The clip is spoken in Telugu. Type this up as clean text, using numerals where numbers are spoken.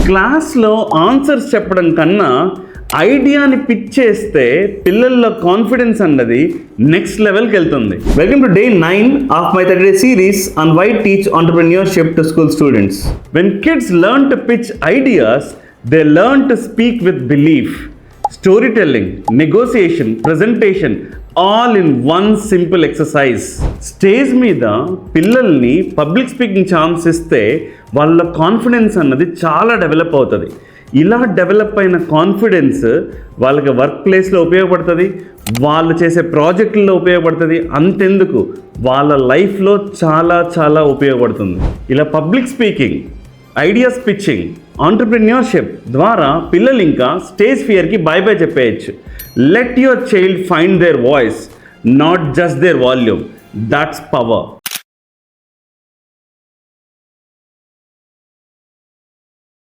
క్లాస్లో ఆన్సర్స్ చెప్పడం కన్నా ఐడియాని పిచ్ చేస్తే పిల్లల్లో కాన్ఫిడెన్స్ అన్నది నెక్స్ట్ లెవెల్కి వెళ్తుంది. Welcome to day 9 of my 30-day series on why teach entrepreneurship to school students. When kids learn to pitch ideas, they learn to speak with belief. Storytelling, negotiation, presentation, all in one simple exercise. Stage మీద పిల్లల్ని పబ్లిక్ స్పీకింగ్ ఛాన్స్ ఇస్తే వాళ్ళ కాన్ఫిడెన్స్ అన్నది చాలా డెవలప్ అవుతుంది. ఇలా డెవలప్ అయిన కాన్ఫిడెన్స్ వాళ్ళకి వర్క్ ప్లేస్లో ఉపయోగపడుతుంది, వాళ్ళు చేసే ప్రాజెక్టుల్లో ఉపయోగపడుతుంది, అంతెందుకు వాళ్ళ లైఫ్లో చాలా చాలా ఉపయోగపడుతుంది. ఇలా public speaking, ideas pitching, entrepreneurship ద్వారా పిల్లలు ఇంకా స్టేజ్ ఫియర్కి బై బై చెప్పేయచ్చు. Let your child find their voice, not just their volume. That's power.